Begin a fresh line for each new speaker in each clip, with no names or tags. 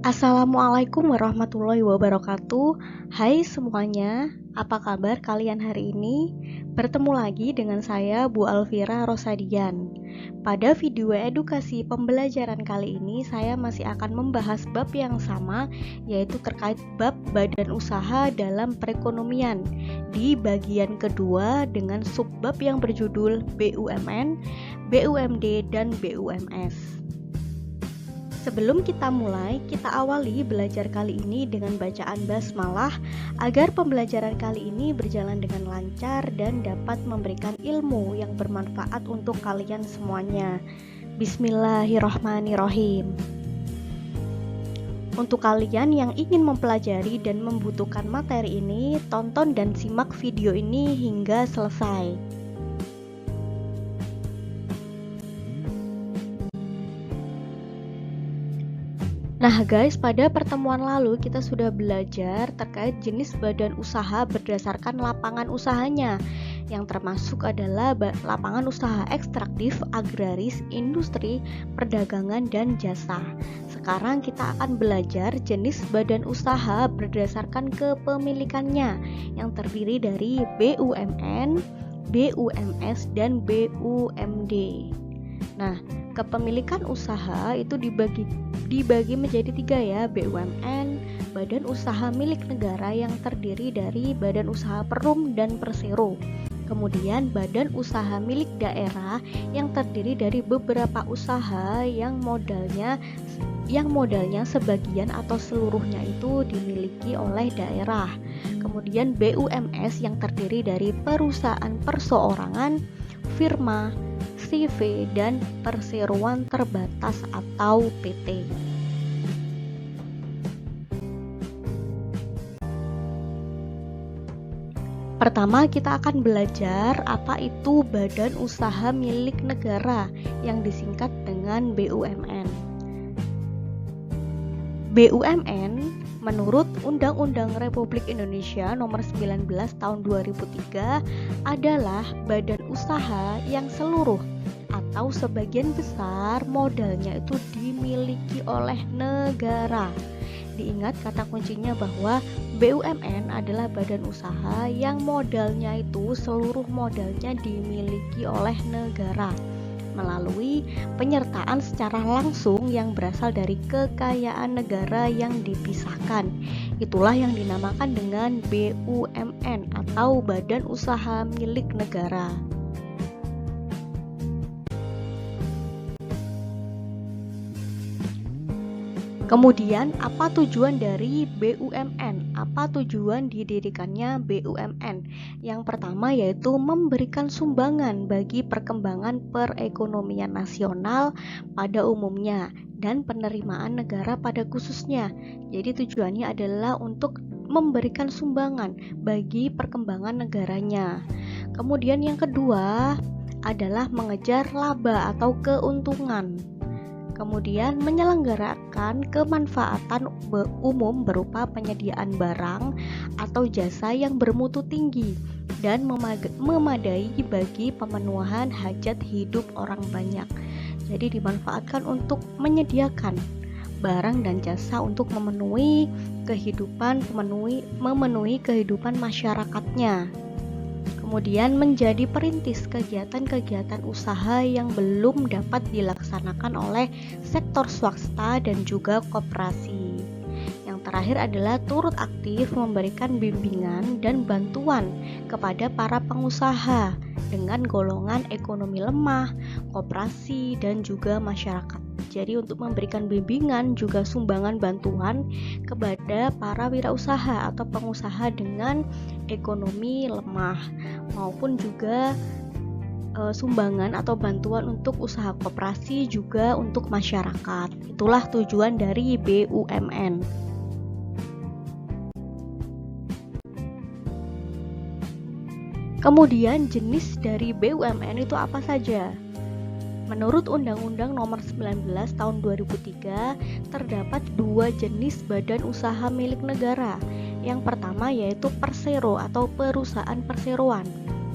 Assalamualaikum warahmatullahi wabarakatuh. Hai semuanya, apa kabar kalian hari ini? Bertemu lagi dengan saya Bu Alvira Rosadian. Pada video edukasi pembelajaran kali ini saya masih akan membahas bab yang sama, yaitu terkait bab badan usaha dalam perekonomian di bagian kedua dengan subbab yang berjudul BUMN, BUMD, dan BUMS. Sebelum kita mulai, kita awali belajar kali ini dengan bacaan basmalah agar pembelajaran kali ini berjalan dengan lancar dan dapat memberikan ilmu yang bermanfaat untuk kalian semuanya. Bismillahirrahmanirrahim. Untuk kalian yang ingin mempelajari dan membutuhkan materi ini, tonton dan simak video ini hingga selesai. Nah guys, pada pertemuan lalu kita sudah belajar terkait jenis badan usaha berdasarkan lapangan usahanya, yang termasuk adalah lapangan usaha ekstraktif, agraris, industri, perdagangan, dan jasa. Sekarang kita akan belajar jenis badan usaha berdasarkan kepemilikannya, yang terdiri dari BUMN, BUMS, dan BUMD. Nah, kepemilikan usaha itu dibagi menjadi 3 ya, BUMN, badan usaha milik negara yang terdiri dari badan usaha perum dan persero. Kemudian badan usaha milik daerah yang terdiri dari beberapa usaha yang modalnya sebagian atau seluruhnya itu dimiliki oleh daerah. Kemudian BUMS yang terdiri dari perusahaan perseorangan, firma, CV, dan perseroan terbatas atau PT. Pertama kita akan belajar apa itu badan usaha milik negara yang disingkat dengan BUMN. BUMN menurut Undang-Undang Republik Indonesia Nomor 19 Tahun 2003 adalah badan usaha yang seluruh atau sebagian besar modalnya itu dimiliki oleh negara. Diingat kata kuncinya bahwa BUMN adalah badan usaha yang seluruh modalnya dimiliki oleh negara melalui penyertaan secara langsung yang berasal dari kekayaan negara yang dipisahkan. Itulah yang dinamakan dengan BUMN atau Badan Usaha Milik Negara. Kemudian, apa tujuan dari BUMN? Apa tujuan didirikannya BUMN? Yang pertama yaitu memberikan sumbangan bagi perkembangan perekonomian nasional pada umumnya dan penerimaan negara pada khususnya. Jadi tujuannya adalah untuk memberikan sumbangan bagi perkembangan negaranya. Kemudian yang kedua adalah mengejar laba atau keuntungan. Kemudian menyelenggarakan kemanfaatan umum berupa penyediaan barang atau jasa yang bermutu tinggi dan memadai bagi pemenuhan hajat hidup orang banyak. Jadi dimanfaatkan untuk menyediakan barang dan jasa untuk memenuhi kehidupan masyarakatnya. Kemudian menjadi perintis kegiatan-kegiatan usaha yang belum dapat dilaksanakan oleh sektor swasta dan juga koperasi. Yang terakhir adalah turut aktif memberikan bimbingan dan bantuan kepada para pengusaha dengan golongan ekonomi lemah, koperasi, dan juga masyarakat. Jadi untuk memberikan bimbingan juga sumbangan bantuan kepada para wirausaha atau pengusaha dengan ekonomi lemah maupun juga sumbangan atau bantuan untuk usaha koperasi juga untuk masyarakat. Itulah tujuan dari BUMN. Kemudian jenis dari BUMN itu apa saja? Menurut Undang-Undang Nomor 19 Tahun 2003 terdapat 2 jenis badan usaha milik negara. Yang pertama yaitu persero atau perusahaan perseroan.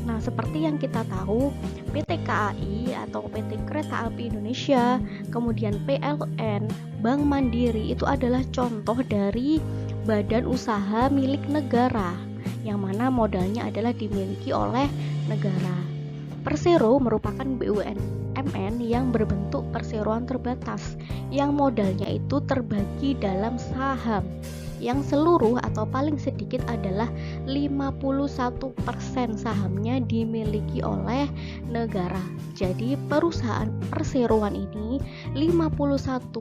Nah, seperti yang kita tahu, PT KAI atau PT Kereta Api Indonesia, kemudian PLN, Bank Mandiri itu adalah contoh dari badan usaha milik negara, yang mana modalnya adalah dimiliki oleh negara. Persero merupakan BUMN yang berbentuk perseroan terbatas, yang modalnya itu terbagi dalam saham, yang seluruh atau paling sedikit adalah 51% sahamnya dimiliki oleh negara. Jadi perusahaan perseroan ini 51%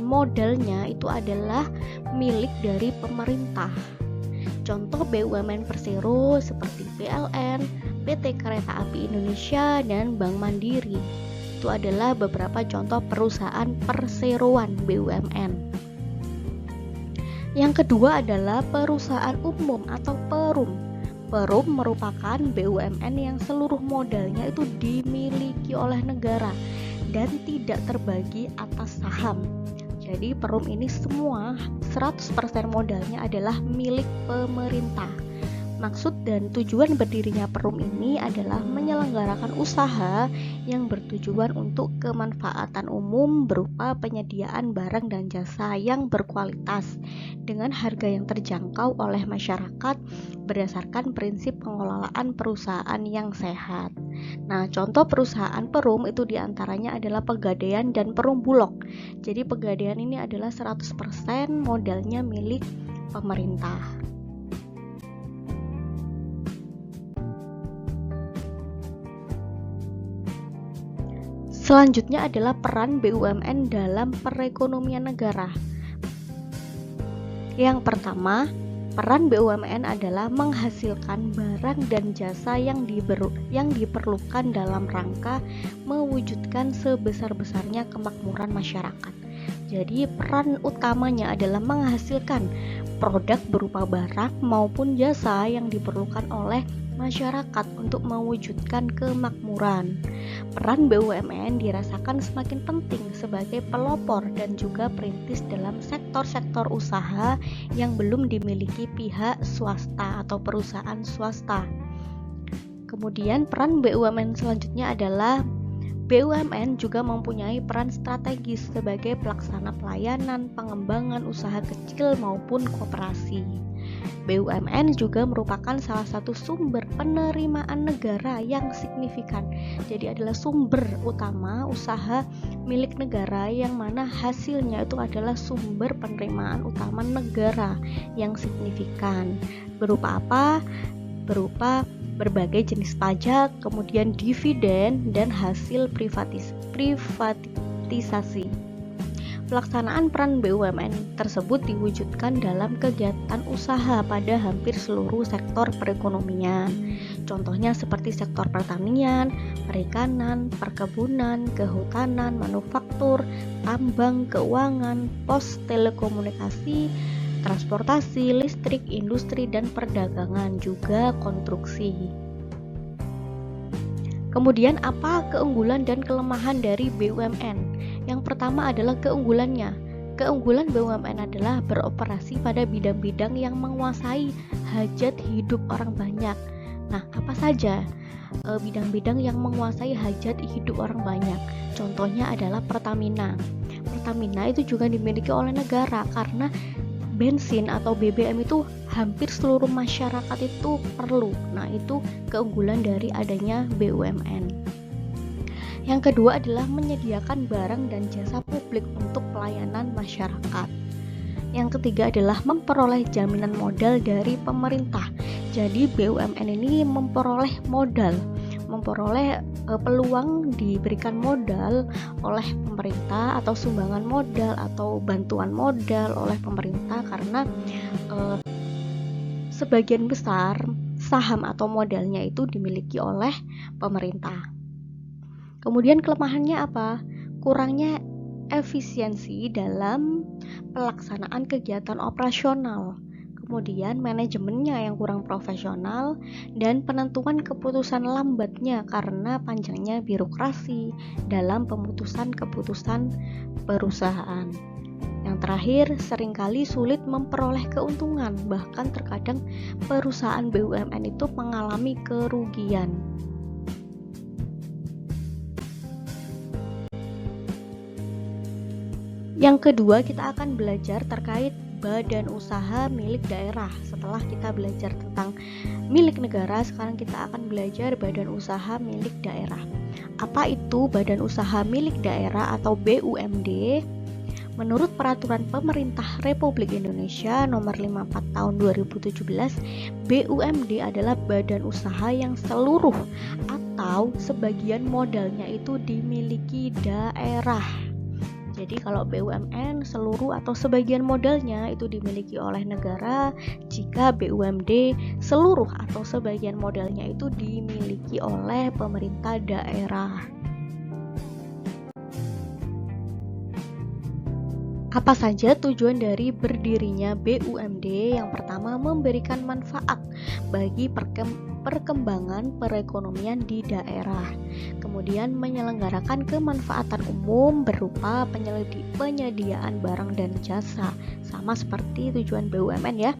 modalnya itu adalah milik dari pemerintah. Contoh BUMN Persero seperti PLN, PT Kereta Api Indonesia, dan Bank Mandiri. Itu adalah beberapa contoh perusahaan perseroan BUMN. Yang kedua adalah perusahaan umum atau perum. Perum merupakan BUMN yang seluruh modalnya itu dimiliki oleh negara dan tidak terbagi atas saham. Jadi perum ini semua 100% modalnya adalah milik pemerintah. Maksud dan tujuan berdirinya perum ini adalah menyelenggarakan usaha yang bertujuan untuk kemanfaatan umum berupa penyediaan barang dan jasa yang berkualitas dengan harga yang terjangkau oleh masyarakat berdasarkan prinsip pengelolaan perusahaan yang sehat. Nah, contoh perusahaan perum itu diantaranya adalah Pegadaian dan Perum Bulog. Jadi Pegadaian ini adalah 100% modalnya milik pemerintah. Selanjutnya adalah peran BUMN dalam perekonomian negara. Yang pertama, peran BUMN adalah menghasilkan barang dan jasa yang diperlukan dalam rangka mewujudkan sebesar-besarnya kemakmuran masyarakat. Jadi peran utamanya adalah menghasilkan produk berupa barang maupun jasa yang diperlukan oleh masyarakat untuk mewujudkan kemakmuran. Peran BUMN dirasakan semakin penting sebagai pelopor dan juga perintis dalam sektor-sektor usaha yang belum dimiliki pihak swasta atau perusahaan swasta. Kemudian peran BUMN selanjutnya adalah BUMN juga mempunyai peran strategis sebagai pelaksana pelayanan, pengembangan usaha kecil maupun koperasi. BUMN juga merupakan salah satu sumber penerimaan negara yang signifikan. Jadi adalah sumber utama usaha milik negara yang mana hasilnya itu adalah sumber penerimaan utama negara yang signifikan. Berupa apa? Berupa berbagai jenis pajak, kemudian dividen dan hasil privatisasi. Pelaksanaan peran BUMN tersebut diwujudkan dalam kegiatan usaha pada hampir seluruh sektor perekonomian. Contohnya seperti sektor pertanian, perikanan, perkebunan, kehutanan, manufaktur, tambang, keuangan, pos, telekomunikasi, transportasi, listrik, industri, dan perdagangan, juga konstruksi. Kemudian apa keunggulan dan kelemahan dari BUMN? Yang pertama adalah keunggulannya. Keunggulan BUMN adalah beroperasi pada bidang-bidang yang menguasai hajat hidup orang banyak. Nah, apa saja bidang-bidang yang menguasai hajat hidup orang banyak? Contohnya adalah Pertamina. Pertamina itu juga dimiliki oleh negara karena bensin atau BBM itu hampir seluruh masyarakat itu perlu. Nah, itu keunggulan dari adanya BUMN. Yang kedua adalah menyediakan barang dan jasa publik untuk pelayanan masyarakat. Yang ketiga adalah memperoleh jaminan modal dari pemerintah. Jadi BUMN ini memperoleh modal, memperoleh peluang diberikan modal oleh pemerintah atau sumbangan modal atau bantuan modal oleh pemerintah karena sebagian besar saham atau modalnya itu dimiliki oleh pemerintah. Kemudian kelemahannya apa? Kurangnya efisiensi dalam pelaksanaan kegiatan operasional. Kemudian manajemennya yang kurang profesional dan penentuan keputusan lambatnya karena panjangnya birokrasi dalam pemutusan keputusan perusahaan. Yang terakhir, seringkali sulit memperoleh keuntungan, bahkan terkadang perusahaan BUMN itu mengalami kerugian. Yang kedua, kita akan belajar terkait badan usaha milik daerah. Setelah kita belajar tentang milik negara, sekarang kita akan belajar badan usaha milik daerah. Apa itu badan usaha milik daerah atau BUMD? Menurut Peraturan Pemerintah Republik Indonesia Nomor 54 Tahun 2017, BUMD adalah badan usaha yang seluruh atau sebagian modalnya itu dimiliki daerah. Jadi kalau BUMN seluruh atau sebagian modalnya itu dimiliki oleh negara, jika BUMD seluruh atau sebagian modalnya itu dimiliki oleh pemerintah daerah. Apa saja tujuan dari berdirinya BUMD? Yang pertama, memberikan manfaat bagi perkembangan perekonomian di daerah. Kemudian menyelenggarakan kemanfaatan umum berupa penyediaan barang dan jasa. Sama seperti tujuan BUMN ya.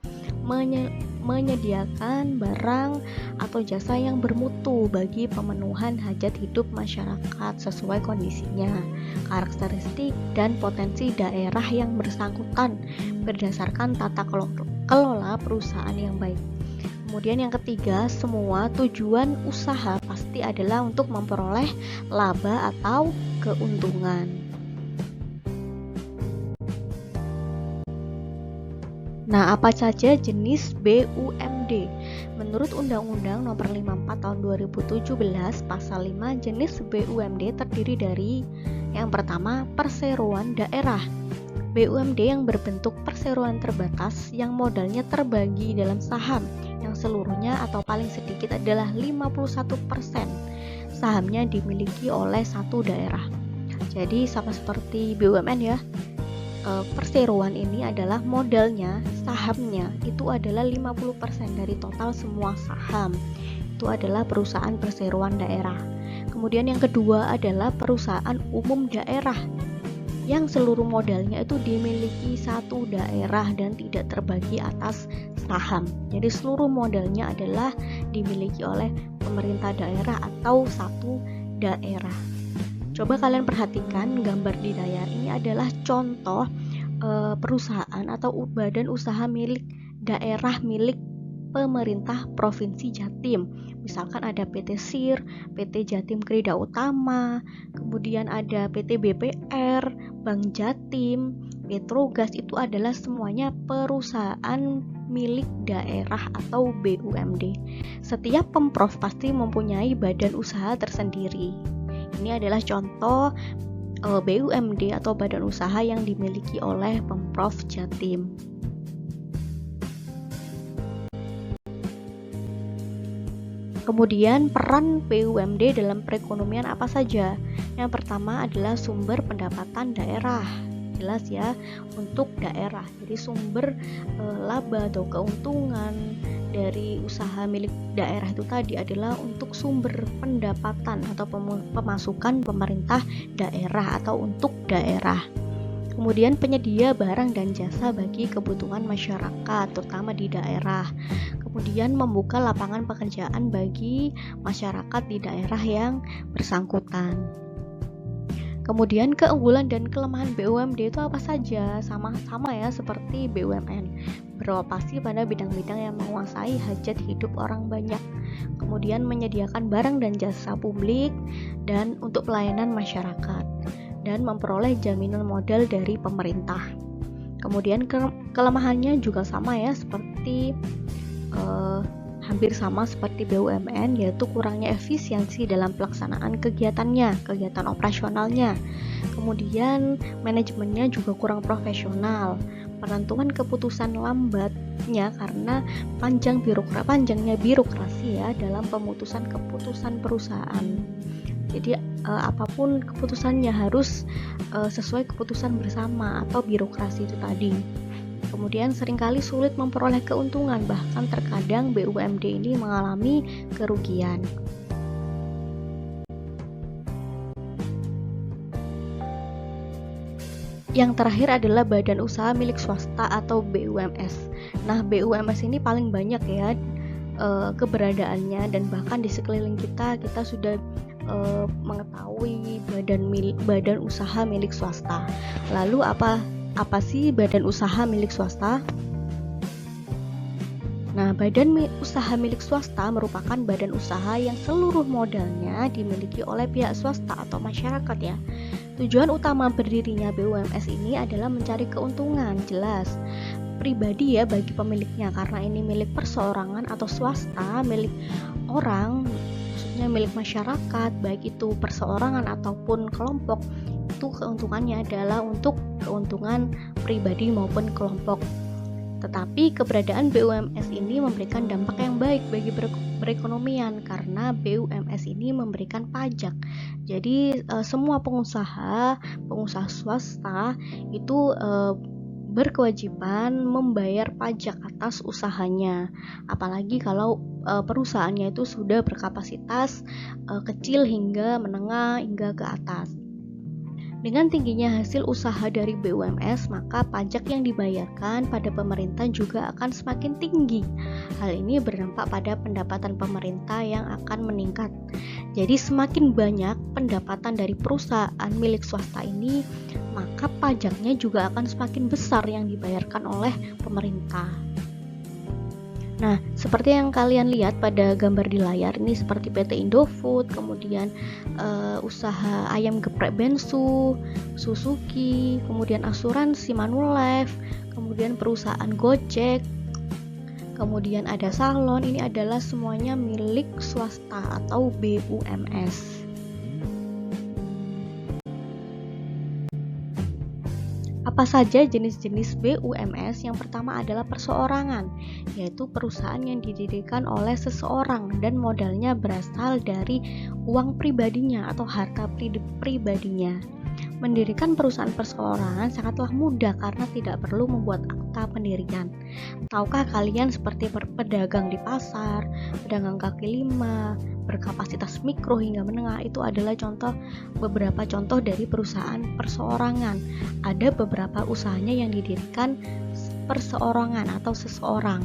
Menyediakan barang atau jasa yang bermutu bagi pemenuhan hajat hidup masyarakat sesuai kondisinya, karakteristik dan potensi daerah yang bersangkutan berdasarkan tata kelola perusahaan yang baik. Kemudian yang ketiga, semua tujuan usaha pasti adalah untuk memperoleh laba atau keuntungan. Nah, apa saja jenis BUMD? Menurut Undang-Undang Nomor 54 Tahun 2017, Pasal 5, jenis BUMD terdiri dari yang pertama, perseroan daerah. BUMD yang berbentuk perseroan terbatas yang modalnya terbagi dalam saham yang seluruhnya atau paling sedikit adalah 51% sahamnya dimiliki oleh satu daerah. Jadi sama seperti BUMN ya. Perseroan ini adalah modalnya, sahamnya itu adalah 50% dari total semua saham. Itu adalah perusahaan perseroan daerah. Kemudian yang kedua adalah perusahaan umum daerah yang seluruh modalnya itu dimiliki satu daerah dan tidak terbagi atas saham. Jadi seluruh modalnya adalah dimiliki oleh pemerintah daerah atau satu daerah. Coba kalian perhatikan gambar di layar ini adalah contoh perusahaan atau badan usaha milik daerah milik pemerintah Provinsi Jatim. Misalkan ada PT SIR, PT Jatim Krida Utama, kemudian ada PT BPR, Bank Jatim, Petrogas, itu adalah semuanya perusahaan milik daerah atau BUMD. Setiap pemprov pasti mempunyai badan usaha tersendiri. Ini adalah contoh BUMD atau badan usaha yang dimiliki oleh Pemprov Jatim. Kemudian peran BUMD dalam perekonomian apa saja? Yang pertama adalah sumber pendapatan daerah. Jelas ya, untuk daerah. Jadi sumber laba atau keuntungan dari usaha milik daerah itu tadi adalah untuk sumber pendapatan atau pemasukan pemerintah daerah atau untuk daerah. Kemudian penyedia barang dan jasa bagi kebutuhan masyarakat, terutama di daerah. Kemudian membuka lapangan pekerjaan bagi masyarakat di daerah yang bersangkutan. Kemudian keunggulan dan kelemahan BUMD itu apa saja? Sama ya seperti BUMN, beroperasi pada bidang-bidang yang menguasai hajat hidup orang banyak. Kemudian menyediakan barang dan jasa publik dan untuk pelayanan masyarakat, dan memperoleh jaminan modal dari pemerintah. Kemudian kelemahannya juga sama ya seperti hampir sama seperti BUMN, yaitu kurangnya efisiensi dalam pelaksanaan kegiatan operasionalnya. Kemudian manajemennya juga kurang profesional. Penentuan keputusan lambatnya karena panjangnya birokrasi ya dalam pemutusan keputusan perusahaan. Jadi apapun keputusannya harus sesuai keputusan bersama atau birokrasi itu tadi. Kemudian seringkali sulit memperoleh keuntungan, bahkan terkadang BUMD ini mengalami kerugian. Yang terakhir adalah badan usaha milik swasta atau BUMS. Nah, BUMS ini paling banyak ya keberadaannya, dan bahkan di sekeliling kita sudah mengetahui badan usaha milik swasta. Lalu apa sih badan usaha milik swasta? Nah, badan usaha milik swasta merupakan badan usaha yang seluruh modalnya dimiliki oleh pihak swasta atau masyarakat ya. Tujuan utama berdirinya BUMS ini adalah mencari keuntungan jelas pribadi ya bagi pemiliknya, karena ini milik perseorangan atau swasta, milik orang, maksudnya milik masyarakat, baik itu perseorangan ataupun kelompok. Itu keuntungannya adalah untuk keuntungan pribadi maupun kelompok. Tetapi keberadaan BUMS ini memberikan dampak yang baik bagi perekonomian, karena BUMS ini memberikan pajak. Jadi semua pengusaha swasta itu berkewajiban membayar pajak atas usahanya. Apalagi kalau perusahaannya itu sudah berkapasitas kecil hingga menengah hingga ke atas. Dengan tingginya hasil usaha dari BUMS, maka pajak yang dibayarkan pada pemerintah juga akan semakin tinggi. Hal ini berdampak pada pendapatan pemerintah yang akan meningkat. Jadi semakin banyak pendapatan dari perusahaan milik swasta ini, maka pajaknya juga akan semakin besar yang dibayarkan oleh pemerintah. Nah, seperti yang kalian lihat pada gambar di layar ini, seperti PT Indofood, kemudian usaha ayam geprek Bensu, Suzuki, kemudian asuransi Manulife, kemudian perusahaan Gojek, kemudian ada salon. Ini adalah semuanya milik swasta atau BUMS. Apa saja jenis-jenis BUMS? Yang pertama adalah perseorangan, yaitu perusahaan yang didirikan oleh seseorang dan modalnya berasal dari uang pribadinya atau harta pribadinya. Mendirikan perusahaan perseorangan sangatlah mudah karena tidak perlu membuat akta pendirian. Tahukah kalian seperti pedagang di pasar, pedagang kaki lima, berkapasitas mikro hingga menengah, itu adalah beberapa contoh dari perusahaan perseorangan. Ada beberapa usahanya yang didirikan perseorangan atau seseorang.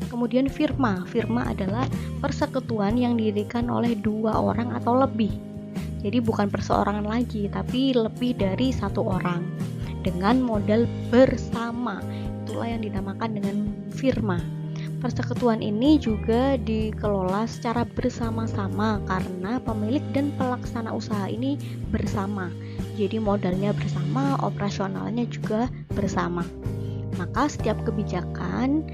Kemudian firma adalah persekutuan yang didirikan oleh 2 orang atau lebih. Jadi bukan perseorangan lagi, tapi lebih dari 1 orang dengan modal bersama. Itulah yang dinamakan dengan firma. Persekutuan ini juga dikelola secara bersama-sama karena pemilik dan pelaksana usaha ini bersama. Jadi modalnya bersama, operasionalnya juga bersama. Maka setiap kebijakan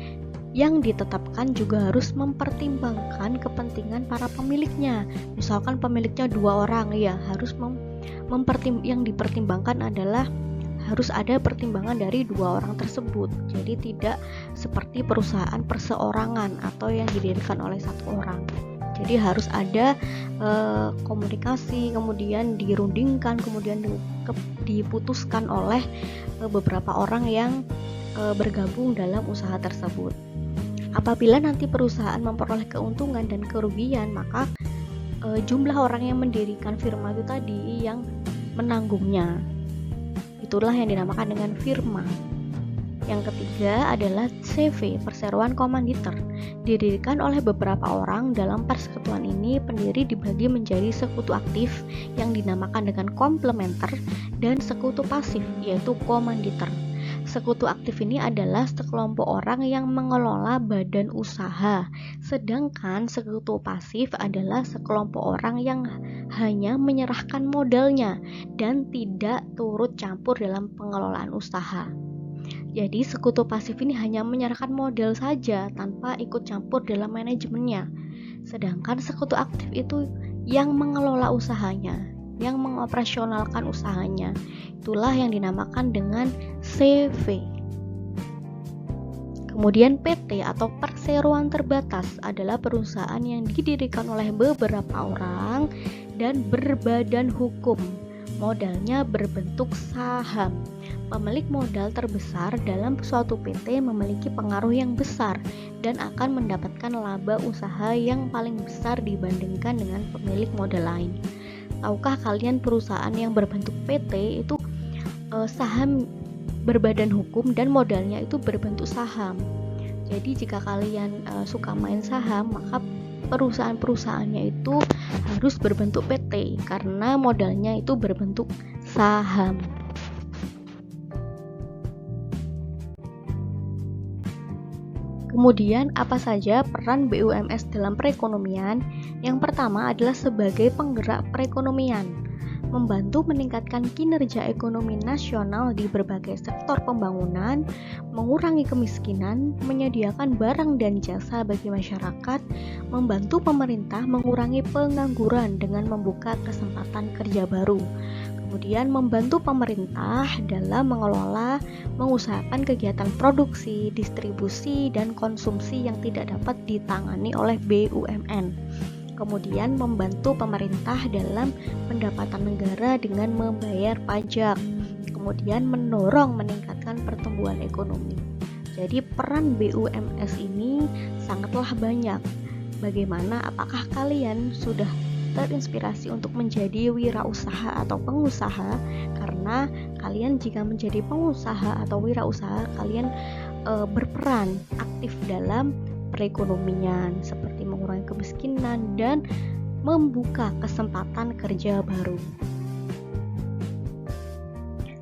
yang ditetapkan juga harus mempertimbangkan kepentingan para pemiliknya. Misalkan pemiliknya 2 orang, ya harus yang dipertimbangkan adalah harus ada pertimbangan dari 2 orang tersebut. Jadi tidak seperti perusahaan perseorangan atau yang didirikan oleh 1 orang. Jadi harus ada komunikasi, kemudian dirundingkan, kemudian diputuskan oleh beberapa orang yang bergabung dalam usaha tersebut. Apabila nanti perusahaan memperoleh keuntungan dan kerugian, maka jumlah orang yang mendirikan firma itu tadi yang menanggungnya. Itulah yang dinamakan dengan firma. Yang ketiga adalah CV, perseroan komanditer. Didirikan oleh beberapa orang. Dalam persekutuan ini, pendiri dibagi menjadi sekutu aktif yang dinamakan dengan komplementer dan sekutu pasif, yaitu komanditer. Sekutu aktif ini adalah sekelompok orang yang mengelola badan usaha, sedangkan sekutu pasif adalah sekelompok orang yang hanya menyerahkan modalnya dan tidak turut campur dalam pengelolaan usaha. Jadi sekutu pasif ini hanya menyerahkan modal saja tanpa ikut campur dalam manajemennya, sedangkan sekutu aktif itu yang mengelola usahanya, yang mengoperasionalkan usahanya. Itulah yang dinamakan dengan CV. Kemudian PT atau perseroan terbatas adalah perusahaan yang didirikan oleh beberapa orang dan berbadan hukum. Modalnya berbentuk saham. Pemilik modal terbesar dalam suatu PT memiliki pengaruh yang besar dan akan mendapatkan laba usaha yang paling besar dibandingkan dengan pemilik modal lain. Tahukah kalian perusahaan yang berbentuk PT itu saham berbadan hukum dan modalnya itu berbentuk saham. Jadi jika kalian suka main saham, maka perusahaan-perusahaannya itu harus berbentuk PT karena modalnya itu berbentuk saham. Kemudian apa saja peran BUMS dalam perekonomian? Yang pertama adalah sebagai penggerak perekonomian, membantu meningkatkan kinerja ekonomi nasional di berbagai sektor pembangunan, mengurangi kemiskinan, menyediakan barang dan jasa bagi masyarakat, membantu pemerintah mengurangi pengangguran dengan membuka kesempatan kerja baru. Kemudian membantu pemerintah dalam mengelola, mengusahakan kegiatan produksi, distribusi, dan konsumsi yang tidak dapat ditangani oleh BUMN. Kemudian membantu pemerintah dalam pendapatan negara dengan membayar pajak. Kemudian mendorong meningkatkan pertumbuhan ekonomi. Jadi peran BUMS ini sangatlah banyak. Bagaimana, apakah kalian sudah terinspirasi untuk menjadi wirausaha atau pengusaha? Karena kalian jika menjadi pengusaha atau wirausaha, kalian berperan aktif dalam perekonomian seperti mengurangi kemiskinan dan membuka kesempatan kerja baru.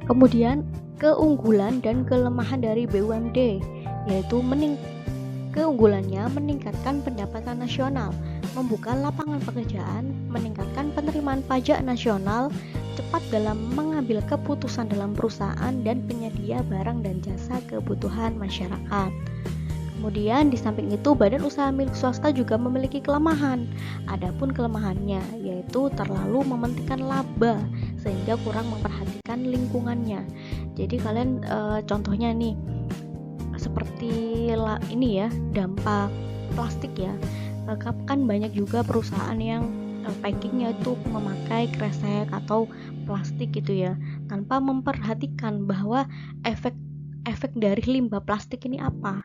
Kemudian keunggulan dan kelemahan dari BUMD, yaitu keunggulannya meningkatkan pendapatan nasional, membuka lapangan pekerjaan, meningkatkan penerimaan pajak nasional, cepat dalam mengambil keputusan dalam perusahaan, dan penyedia barang dan jasa kebutuhan masyarakat. Kemudian di samping itu badan usaha milik swasta juga memiliki kelemahan. Adapun kelemahannya yaitu terlalu mementingkan laba sehingga kurang memperhatikan lingkungannya. Jadi kalian contohnya nih seperti ini ya, dampak plastik ya. Kan banyak juga perusahaan yang packingnya itu memakai kresek atau plastik gitu ya, tanpa memperhatikan bahwa efek dari limbah plastik ini apa.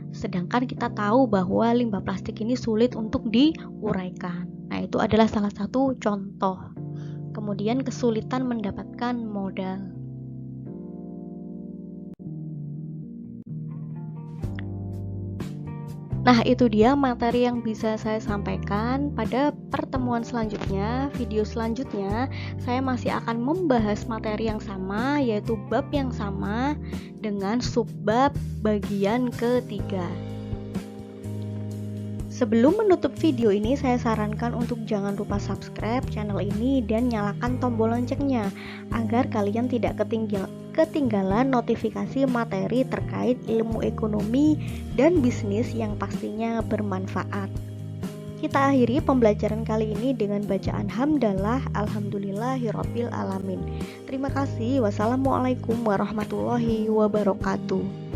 Sedangkan kita tahu bahwa limbah plastik ini sulit untuk diuraikan. Nah, itu adalah salah satu contoh. Kemudian kesulitan mendapatkan modal. Nah, itu dia materi yang bisa saya sampaikan. Pada pertemuan selanjutnya, video selanjutnya, saya masih akan membahas materi yang sama, yaitu bab yang sama dengan subbab bagian ketiga. Sebelum menutup video ini, saya sarankan untuk jangan lupa subscribe channel ini dan nyalakan tombol loncengnya agar kalian tidak ketinggalan notifikasi materi terkait ilmu ekonomi dan bisnis yang pastinya bermanfaat. Kita akhiri pembelajaran kali ini dengan bacaan hamdalah alhamdulillahirabbil alamin. Terima kasih. Wassalamualaikum warahmatullahi wabarakatuh.